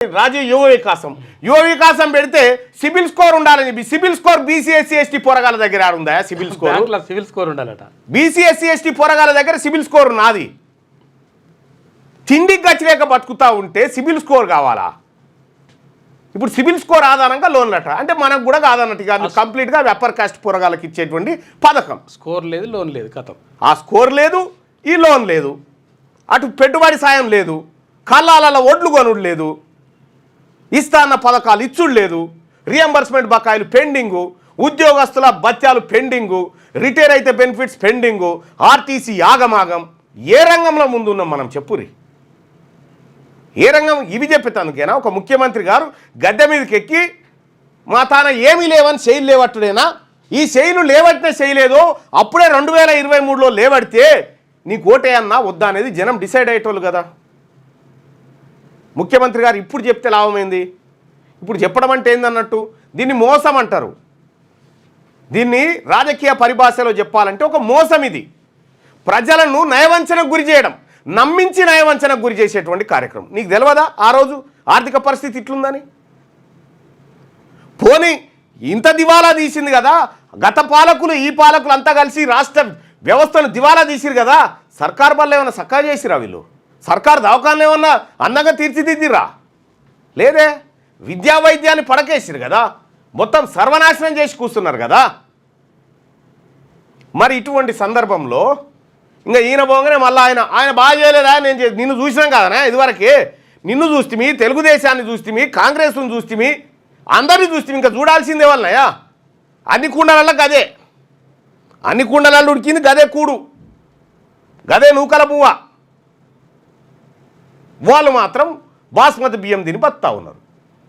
రాజీవ్ యువ వికాసం పెడితే సిబిల్ స్కోర్ ఉండాలని CIBIL score BC SC ST పోరగాల దగ్గర ఉందా సిబిల్ స్కోర్ ఉండాలట బీసీ ఎస్సీ ఎస్టీ పోరగాల దగ్గర సిబిల్ స్కోర్ నాది తిండికి గచ్చిలేక బతుకుతా ఉంటే సిబిల్ స్కోర్ కావాలా ఇప్పుడు సిబిల్ స్కోర్ ఆధారంగా లోన్లట అంటే మనకు కూడా కాదన్నట్టు కాదు కంప్లీట్గా అప్పర్ కాస్ట్ పోరగాళ్ళకి ఇచ్చేటువంటి పథకం స్కోర్ లేదు లోన్ లేదు కథం ఆ స్కోర్ లేదు ఈ లోన్ లేదు అటు పెట్టుబడి సాయం లేదు కళ్ళాలలో ఒడ్లు కొనుడు లేదు ఇస్తాన్న పథకాలు ఇచ్చుడు లేదు రియంబర్స్మెంట్ బకాయిలు పెండింగు ఉద్యోగస్తుల భత్యాలు పెండింగు రిటైర్ అయితే బెనిఫిట్స్ పెండింగు ఆర్టీసీ ఆగమాగం ఏ రంగంలో ముందున్నాం మనం చెప్పురి ఏ రంగం ఇవి చెప్పేతానుకేనా ఒక ముఖ్యమంత్రి గారు గద్దె మీదకి ఎక్కి మా తాన ఏమీ లేవని శైలు లేవట్టుడేనా ఈ శైలు లేవట్టిన చేయలేదో అప్పుడే 2023లో లేవడితే నీకు ఓటే అన్నా వద్దా అనేది జనం డిసైడ్ అయ్యేటోళ్ళు కదా ముఖ్యమంత్రి గారు ఇప్పుడు చెప్తే లాభమైంది ఇప్పుడు చెప్పడం అంటే ఏందన్నట్టు దీన్ని మోసం అంటారు దీన్ని రాజకీయ పరిభాషలో చెప్పాలంటే ఒక మోసం ఇది ప్రజలను నయవంచనకు గురి చేయడం నమ్మించి నయవంచనకు గురి చేసేటువంటి కార్యక్రమం నీకు తెలియదా ఆ రోజు ఆర్థిక పరిస్థితి ఇట్లుందని పోనీ ఇంత దివాలా తీసింది కదా గత పాలకులు ఈ పాలకులు అంతా కలిసి రాష్ట్ర వ్యవస్థను దివాలా తీసిరు కదా సర్కార్ వల్ల ఏమైనా సక్కా చేసిరా వీళ్ళు సర్కారు దవాఖానలు ఏమన్నా అందంగా తీర్చిదిద్దిరా లేదే విద్యా వైద్యాన్ని పడకేసిరు కదా మొత్తం సర్వనాశనం చేసి కూర్చున్నారు కదా మరి ఇటువంటి సందర్భంలో ఇంకా ఈయన పోగానే మళ్ళీ ఆయన బాగా చేయలేదా నేను నిన్ను చూసినాం కదనా ఇదివరకే నిన్ను చూస్తే తెలుగుదేశాన్ని చూస్తే కాంగ్రెస్ను చూస్తే అందరినీ చూస్తే ఇంకా చూడాల్సిందే వాళ్ళనయా అన్ని కుండలలో గదే అన్ని కుండలలో ఉడికింది గదే కూడు గదే నూకల పువ్వ వాళ్ళు మాత్రం బాస్మతి బియ్యం తిని బతుకుతా ఉన్నారు